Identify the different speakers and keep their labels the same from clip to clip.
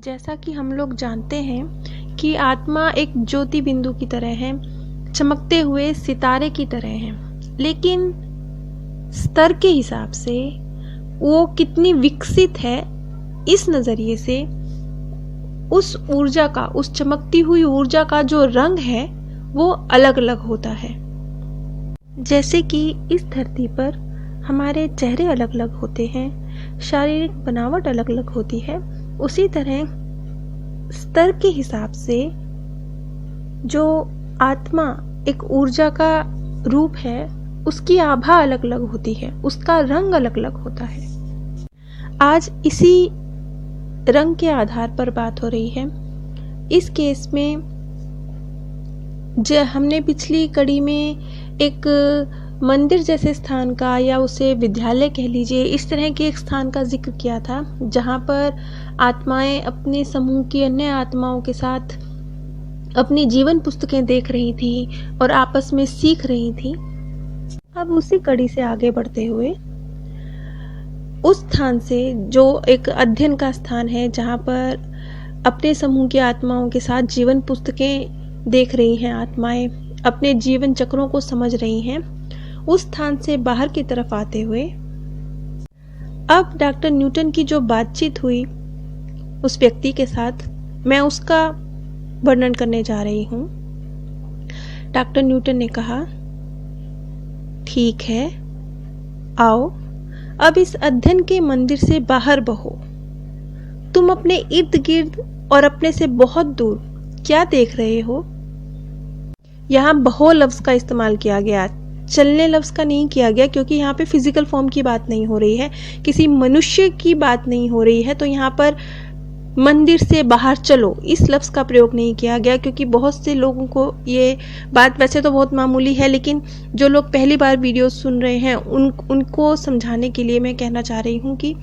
Speaker 1: जैसा कि हम लोग जानते हैं कि आत्मा एक ज्योति बिंदु की तरह है, चमकते हुए सितारे की तरह है, लेकिन स्तर के हिसाब से वो कितनी विकसित है, इस नज़रिए से उस ऊर्जा का, उस चमकती हुई ऊर्जा का जो रंग है वो अलग अलग होता है। जैसे कि इस धरती पर हमारे चेहरे अलग अलग होते हैं, शारीरिक बनावट अलग अलग होती है, उसी तरह स्तर के हिसाब से जो आत्मा एक ऊर्जा का रूप है उसकी आभा अलग अलग होती है, उसका रंग अलग अलग होता है। आज इसी रंग के आधार पर बात हो रही है। इस केस में हमने पिछली कड़ी में एक मंदिर जैसे स्थान का, या उसे विद्यालय कह लीजिए, इस तरह के एक स्थान का जिक्र किया था जहाँ पर आत्माएं अपने समूह की अन्य आत्माओं के साथ अपनी जीवन पुस्तकें देख रही थी और आपस में सीख रही थी। अब उसी कड़ी से आगे बढ़ते हुए उस स्थान से, जो एक अध्ययन का स्थान है जहाँ पर अपने समूह की आत्माओं के साथ जीवन पुस्तकें देख रही हैं आत्माएं, अपने जीवन चक्रों को समझ रही हैं, उस स्थान से बाहर की तरफ आते हुए अब डॉक्टर न्यूटन की जो बातचीत हुई उस व्यक्ति के साथ, मैं उसका वर्णन करने जा रही हूँ। डॉक्टर न्यूटन ने कहा, ठीक है, आओ अब इस अध्ययन के मंदिर से बाहर बहो। तुम अपने इर्द गिर्द और अपने से बहुत दूर क्या देख रहे हो? यहाँ बहो लफ्ज का इस्तेमाल किया गया, चलने लफ्ज का नहीं किया गया, क्योंकि यहाँ पे फिजिकल फॉर्म की बात नहीं हो रही है, किसी मनुष्य की बात नहीं हो रही है। तो यहाँ पर मंदिर से बाहर चलो इस लफ्ज का प्रयोग नहीं किया गया, क्योंकि बहुत से लोगों को ये बात वैसे तो बहुत मामूली है, लेकिन जो लोग पहली बार वीडियो सुन रहे हैं उनको समझाने के लिए मैं कहना चाह रही हूँ कि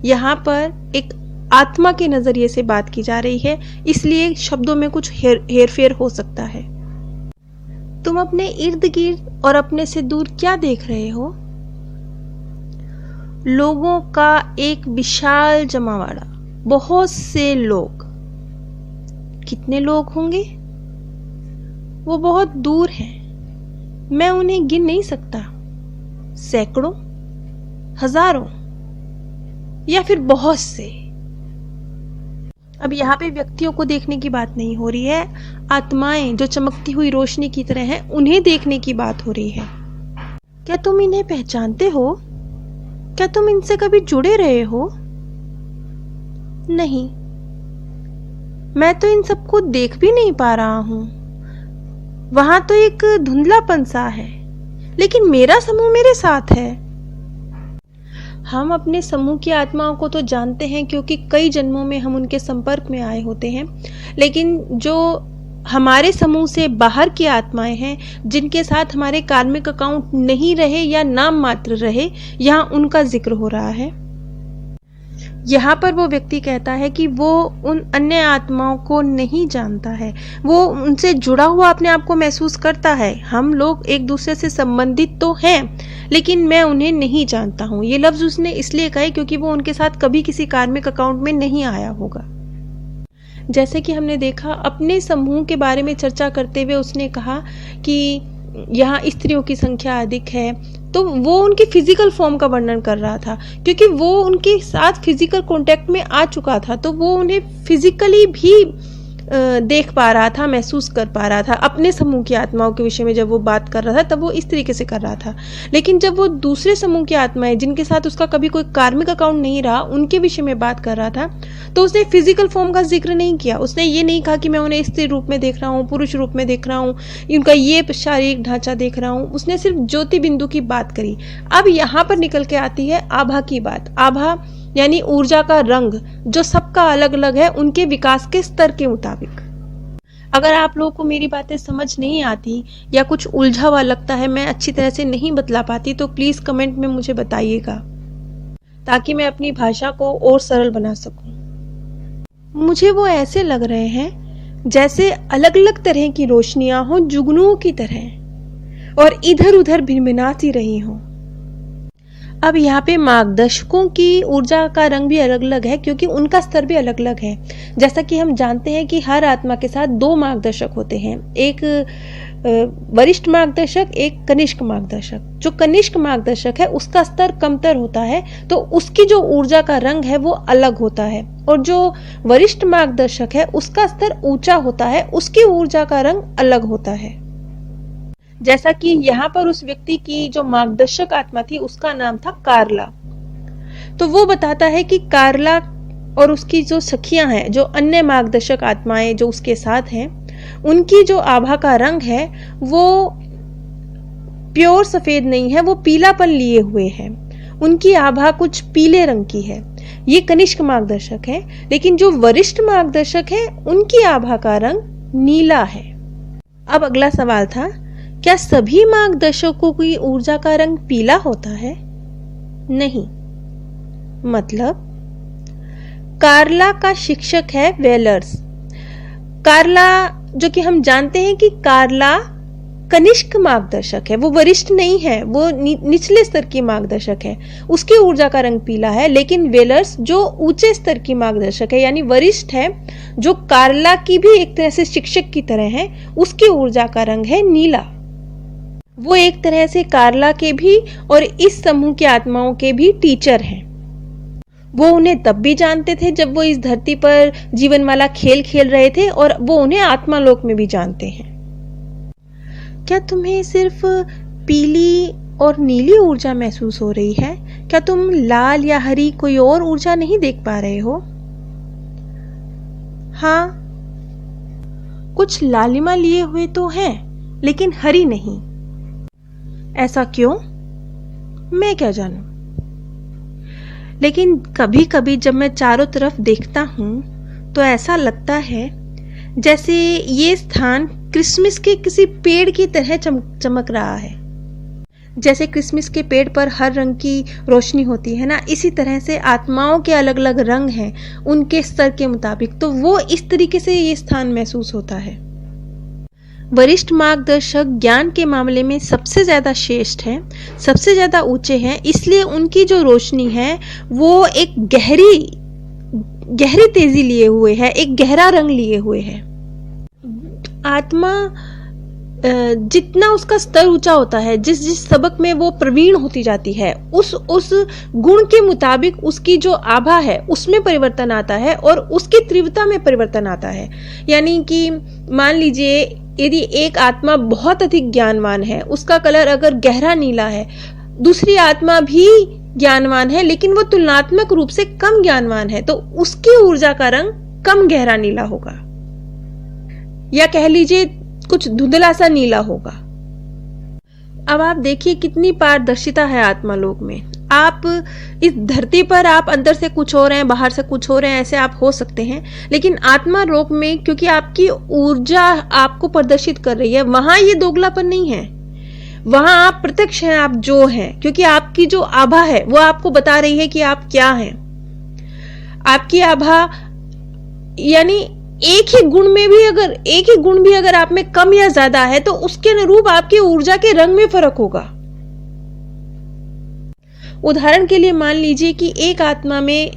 Speaker 1: यहाँ पर एक आत्मा के नजरिए से बात की जा रही है, इसलिए शब्दों में कुछ हेरफेर हो सकता है। तुम अपने इर्द गिर्द और अपने से दूर क्या देख रहे हो? लोगों का एक विशाल जमावड़ा, बहुत से लोग। कितने लोग होंगे? वो बहुत दूर हैं, मैं उन्हें गिन नहीं सकता। सैकड़ों, हजारों, या फिर बहुत से। अब यहाँ पे व्यक्तियों को देखने की बात नहीं हो रही है, आत्माएं जो चमकती हुई रोशनी की तरह हैं उन्हें देखने की बात हो रही है। क्या तुम इन्हें पहचानते हो? क्या तुम इनसे कभी जुड़े रहे हो? नहीं, मैं तो इन सबको देख भी नहीं पा रहा हूं। वहां तो एक धुंधलापन सा है, लेकिन मेरा समूह मेरे साथ है। हम अपने समूह की आत्माओं को तो जानते हैं, क्योंकि कई जन्मों में हम उनके संपर्क में आए होते हैं, लेकिन जो हमारे समूह से बाहर की आत्माएं हैं, जिनके साथ हमारे कार्मिक अकाउंट नहीं रहे या नाम मात्र रहे, यहाँ उनका जिक्र हो रहा है। यहाँ पर वो व्यक्ति कहता है कि वो उन अन्य आत्माओं को नहीं जानता है, वो उनसे जुड़ा हुआ अपने आप को महसूस करता है। हम लोग एक दूसरे से संबंधित तो हैं, लेकिन मैं उन्हें नहीं जानता हूँ। ये लफ्ज उसने इसलिए कहा क्योंकि वो उनके साथ कभी किसी कार्मिक अकाउंट में नहीं आया होगा। जैसे कि हमने देखा, अपने समूह के बारे में चर्चा करते हुए उसने कहा कि यहाँ स्त्रियों की संख्या अधिक है, तो वो उनकी फिजिकल फॉर्म का वर्णन कर रहा था, क्योंकि वो उनके साथ फिजिकल कांटेक्ट में आ चुका था, तो वो उन्हें फिजिकली भी देख पा रहा था, महसूस कर पा रहा था। अपने समूह की आत्माओं के विषय में जब वो बात कर रहा था तब वो इस तरीके से कर रहा था, लेकिन जब वो दूसरे समूह की आत्माएं जिनके साथ उसका कभी कोई कार्मिक अकाउंट नहीं रहा, उनके विषय में बात कर रहा था, तो उसने फिजिकल फॉर्म का जिक्र नहीं किया। उसने ये नहीं कहा कि मैं उन्हें स्त्री रूप में देख रहा हूँ, पुरुष रूप में देख रहा हूँ, उनका ये शारीरिक ढांचा देख रहा हूँ। उसने सिर्फ ज्योति बिंदु की बात करी। अब यहाँ पर निकल के आती है आभा की बात। आभा यानी ऊर्जा का रंग, जो सबका अलग अलग है उनके विकास के स्तर के मुताबिक। अगर आप लोगों को मेरी बातें समझ नहीं आती या कुछ उलझा हुआ लगता है, मैं अच्छी तरह से नहीं बतला पाती, तो प्लीज कमेंट में मुझे बताइएगा, ताकि मैं अपनी भाषा को और सरल बना सकूं। मुझे वो ऐसे लग रहे हैं जैसे अलग अलग तरह की रोशनियां हों, जुगनुओं की तरह, और इधर उधर भिनभिनाती रही हों। अब यहाँ पे मार्गदर्शकों की ऊर्जा का रंग भी अलग अलग है, क्योंकि उनका स्तर भी अलग अलग है। जैसा कि हम जानते हैं कि हर आत्मा के साथ 2 मार्गदर्शक होते हैं, एक वरिष्ठ मार्गदर्शक, एक कनिष्क मार्गदर्शक। जो कनिष्क मार्गदर्शक है उसका स्तर कमतर होता है, तो उसकी जो ऊर्जा का रंग है वो अलग होता है, और जो वरिष्ठ मार्गदर्शक है उसका स्तर ऊंचा होता है, उसकी ऊर्जा का रंग अलग होता है। जैसा कि यहाँ पर उस व्यक्ति की जो मार्गदर्शक आत्मा थी उसका नाम था कार्ला। तो वो बताता है कि कार्ला और उसकी जो सखियां हैं, जो अन्य मार्गदर्शक आत्माएं जो उसके साथ हैं, उनकी जो आभा का रंग है वो प्योर सफेद नहीं है, वो पीलापन लिए हुए है। उनकी आभा कुछ पीले रंग की है। ये कनिष्क मार्गदर्शक है, लेकिन जो वरिष्ठ मार्गदर्शक है उनकी आभा का रंग नीला है। अब अगला सवाल था, क्या सभी मार्गदर्शकों की ऊर्जा का रंग पीला होता है? नहीं। मतलब कार्ला का शिक्षक है वेलर्स। कार्ला, जो कि हम जानते हैं कि कार्ला कनिष्क मार्गदर्शक है, वो वरिष्ठ नहीं है, वो निचले स्तर की मार्गदर्शक है, उसकी ऊर्जा का रंग पीला है। लेकिन वेलर्स जो ऊंचे स्तर की मार्गदर्शक है, यानी वरिष्ठ है, जो कार्ला की भी एक तरह से शिक्षक की तरह है, उसकी ऊर्जा का रंग है नीला। वो एक तरह से कार्ला के भी और इस समूह की आत्माओं के भी टीचर हैं। वो उन्हें तब भी जानते थे जब वो इस धरती पर जीवन वाला खेल खेल रहे थे, और वो उन्हें आत्मालोक में भी जानते हैं। क्या तुम्हें सिर्फ पीली और नीली ऊर्जा महसूस हो रही है? क्या तुम लाल या हरी कोई और ऊर्जा नहीं देख पा रहे हो? हाँ, कुछ लालिमा लिए हुए तो हैं, लेकिन हरी नहीं। ऐसा क्यों? मैं क्या जानूं। लेकिन कभी कभी जब मैं चारों तरफ देखता हूं तो ऐसा लगता है जैसे ये स्थान क्रिसमस के किसी पेड़ की तरह चमक रहा है। जैसे क्रिसमस के पेड़ पर हर रंग की रोशनी होती है ना, इसी तरह से आत्माओं के अलग अलग रंग हैं उनके स्तर के मुताबिक, तो वो इस तरीके से ये स्थान महसूस होता है। वरिष्ठ मार्गदर्शक ज्ञान के मामले में सबसे ज्यादा श्रेष्ठ हैं, सबसे ज्यादा ऊंचे हैं, इसलिए उनकी जो रोशनी है वो एक गहरी तेजी लिए हुए है, एक गहरा रंग लिए हुए है। आत्मा जितना उसका स्तर ऊंचा होता है, जिस जिस सबक में वो प्रवीण होती जाती है, उस गुण के मुताबिक उसकी जो आभा है उसमें परिवर्तन आता है और उसकी तीव्रता में परिवर्तन आता है। यानी कि मान लीजिए यदि एक आत्मा बहुत अधिक ज्ञानवान है, उसका कलर अगर गहरा नीला है, दूसरी आत्मा भी ज्ञानवान है लेकिन वो तुलनात्मक रूप से कम ज्ञानवान है, तो उसकी ऊर्जा का रंग कम गहरा नीला होगा, या कह लीजिए कुछ धुंधला सा नीला होगा। अब आप देखिए कितनी पारदर्शिता है आत्मालोक में। आप इस धरती पर आप अंदर से कुछ हो रहे हैं, बाहर से कुछ हो रहे हैं, ऐसे आप हो सकते हैं, लेकिन आत्मा लोक में क्योंकि आपकी ऊर्जा आपको प्रदर्शित कर रही है, वहां ये दोगलापन नहीं है, वहां आप प्रत्यक्ष हैं, आप जो हैं, क्योंकि आपकी जो आभा है वो आपको बता रही है कि आप क्या हैं। आपकी आभा यानी एक ही गुण भी अगर आप में कम या ज्यादा है तो उसके अनुरूप आपकी ऊर्जा के रंग में फर्क होगा। उदाहरण के लिए मान लीजिए कि एक आत्मा में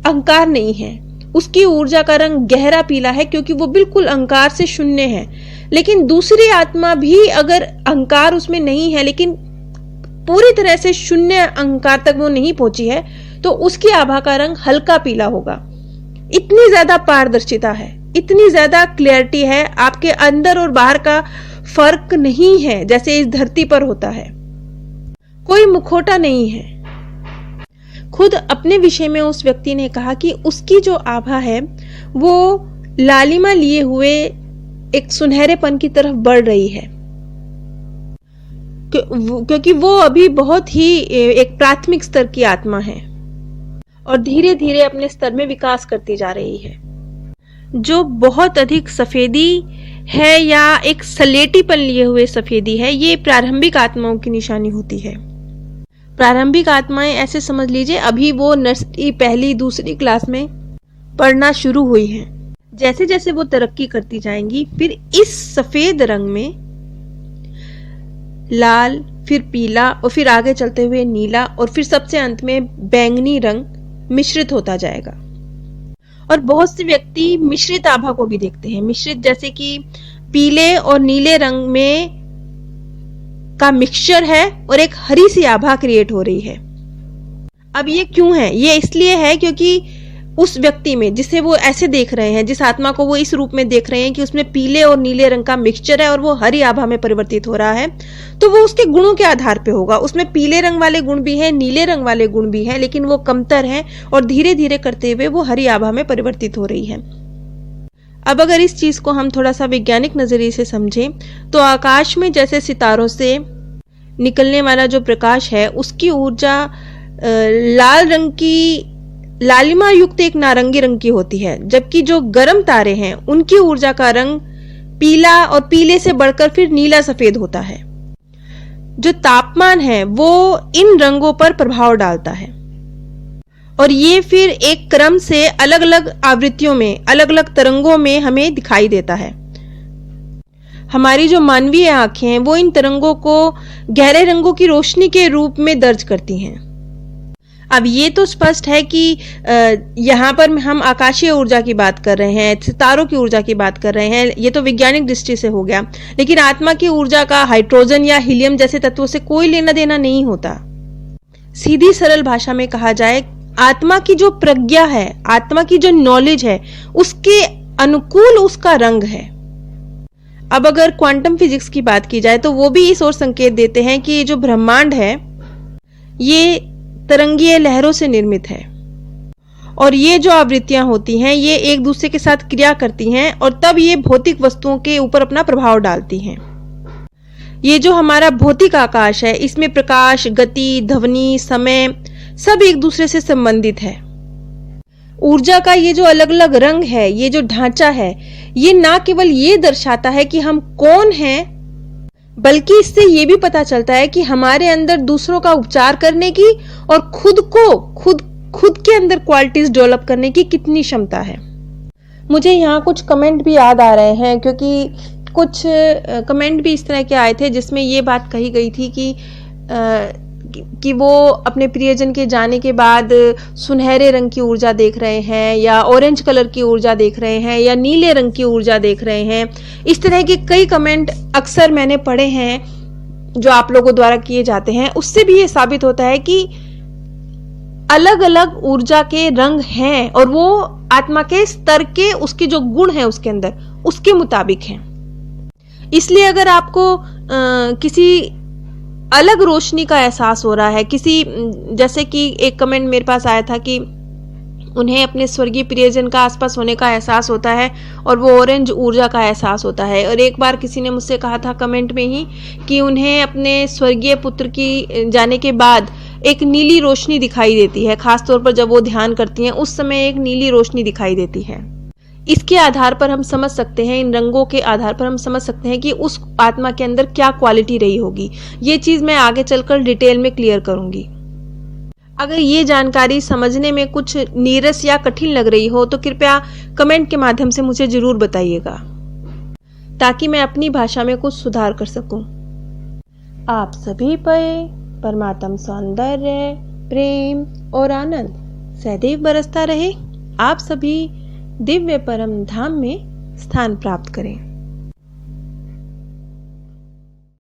Speaker 1: अहंकार नहीं है, उसकी ऊर्जा का रंग गहरा पीला है क्योंकि वो बिल्कुल अहंकार से शून्य है। लेकिन दूसरी आत्मा भी अगर अहंकार उसमें नहीं है लेकिन पूरी तरह से शून्य अहंकार तक वो नहीं पहुंची है, तो उसकी आभा का रंग हल्का पीला होगा। इतनी ज्यादा पारदर्शिता है, इतनी ज्यादा क्लियरिटी है, आपके अंदर और बाहर का फर्क नहीं है जैसे इस धरती पर होता है। कोई मुखौटा नहीं है। खुद अपने विषय में उस व्यक्ति ने कहा कि उसकी जो आभा है वो लालिमा लिए हुए एक सुनहरेपन की तरफ बढ़ रही है, क्योंकि वो अभी बहुत ही एक प्राथमिक स्तर की आत्मा है और धीरे धीरे अपने स्तर में विकास करती जा रही है। जो बहुत अधिक सफेदी है या एक सलेटीपन लिए हुए सफेदी है, ये प्रारंभिक आत्माओं की निशानी होती है। प्रारंभिक आत्माएं ऐसे समझ लीजिए अभी वो नर्सरी पहली दूसरी क्लास में पढ़ना शुरू हुई हैं। जैसे जैसे वो तरक्की करती जाएंगी फिर इस सफेद रंग में लाल, फिर पीला और फिर आगे चलते हुए नीला और फिर सबसे अंत में बैंगनी रंग मिश्रित होता जाएगा। और बहुत से व्यक्ति मिश्रित आभा को भी देखते हैं। मिश्रित जैसे कि पीले और नीले रंग में का मिक्सचर है और एक हरी सी आभा क्रिएट हो रही है। अब ये क्यों है? ये इसलिए है क्योंकि उस व्यक्ति में जिसे वो ऐसे देख रहे हैं, जिस आत्मा को वो इस रूप में देख रहे हैं कि उसमें पीले और नीले रंग का मिक्सचर है और वो हरी आभा में परिवर्तित हो रहा है, तो वो उसके गुणों के आधार पे होगा। उसमें पीले रंग वाले गुण भी हैं, नीले रंग वाले गुण भी हैं, लेकिन वो कमतर हैं और धीरे धीरे करते हुए वो हरी आभा में परिवर्तित हो रही है। अब अगर इस चीज को हम थोड़ा सा वैज्ञानिक नजरिए से समझें तो आकाश में जैसे सितारों से निकलने वाला जो प्रकाश है उसकी ऊर्जा लाल रंग की लालिमा युक्त एक नारंगी रंग की होती है, जबकि जो गर्म तारे हैं उनकी ऊर्जा का रंग पीला और पीले से बढ़कर फिर नीला सफेद होता है। जो तापमान है वो इन रंगों पर प्रभाव डालता है और ये फिर एक क्रम से अलग अलग आवृत्तियों में, अलग अलग तरंगों में हमें दिखाई देता है। हमारी जो मानवीय आंखें हैं वो इन तरंगों को गहरे रंगों की रोशनी के रूप में दर्ज करती हैं। अब ये तो स्पष्ट है कि यहाँ पर हम आकाशीय ऊर्जा की बात कर रहे हैं, सितारों की ऊर्जा की बात कर रहे हैं, ये तो वैज्ञानिक दृष्टि से हो गया। लेकिन आत्मा की ऊर्जा का हाइड्रोजन या हीलियम जैसे तत्वों से कोई लेना देना नहीं होता। सीधी सरल भाषा में कहा जाए, आत्मा की जो प्रज्ञा है, आत्मा की जो नॉलेज है, उसके अनुकूल उसका रंग है। अब अगर क्वांटम फिजिक्स की बात की जाए तो वो भी इस ओर संकेत देते हैं कि ये जो ब्रह्मांड है ये तरंगीय लहरों से निर्मित है और ये जो आवृत्तियां होती हैं ये एक दूसरे के साथ क्रिया करती हैं और तब ये भौतिक वस्तुओं के ऊपर अपना प्रभाव डालती हैं। ये जो हमारा भौतिक आकाश है इसमें प्रकाश, गति, ध्वनि, समय सब एक दूसरे से संबंधित है। ऊर्जा का ये जो अलग अलग रंग है, ये जो ढांचा है, ये ना केवल ये दर्शाता है कि हम कौन हैं, बल्कि इससे ये भी पता चलता है कि हमारे अंदर दूसरों का उपचार करने की और खुद के अंदर क्वालिटीज डेवलप करने की कितनी क्षमता है। मुझे यहाँ कुछ कमेंट भी याद आ रहे हैं क्योंकि कुछ कमेंट भी इस तरह के आए थे जिसमें ये बात कही गई थी कि वो अपने प्रियजन के जाने के बाद सुनहरे रंग की ऊर्जा देख रहे हैं या ऑरेंज कलर की ऊर्जा देख रहे हैं या नीले रंग की ऊर्जा देख रहे हैं। इस तरह के कई कमेंट अक्सर मैंने पढ़े हैं जो आप लोगों द्वारा किए जाते हैं। उससे भी ये साबित होता है कि अलग अलग ऊर्जा के रंग हैं और वो आत्मा के स्तर के उसके जो गुण हैं उसके अंदर उसके मुताबिक हैं। इसलिए अगर आपको किसी अलग रोशनी का एहसास हो रहा है, किसी जैसे कि एक कमेंट मेरे पास आया था कि उन्हें अपने स्वर्गीय प्रियजन का आसपास होने का एहसास होता है और वो ऑरेंज ऊर्जा का एहसास होता है। और एक बार किसी ने मुझसे कहा था कमेंट में ही कि उन्हें अपने स्वर्गीय पुत्र की जाने के बाद एक नीली रोशनी दिखाई देती है, खासतौर पर जब वो ध्यान करती हैं उस समय एक नीली रोशनी दिखाई देती है। इसके आधार पर हम समझ सकते हैं, इन रंगों के आधार पर हम समझ सकते हैं कि उस आत्मा के अंदर क्या क्वालिटी रही होगी। ये चीज मैं आगे चलकर डिटेल में क्लियर करूंगी। अगर ये जानकारी समझने में कुछ नीरस या कठिन लग रही हो तो कृपया कमेंट के माध्यम से मुझे जरूर बताइएगा ताकि मैं अपनी भाषा में कुछ सुधार कर सकूं। आप सभी पर परमात्म सौंदर्य, प्रेम और आनंद सदैव बरसता रहे। आप सभी दिव्य परम धाम में स्थान प्राप्त करें।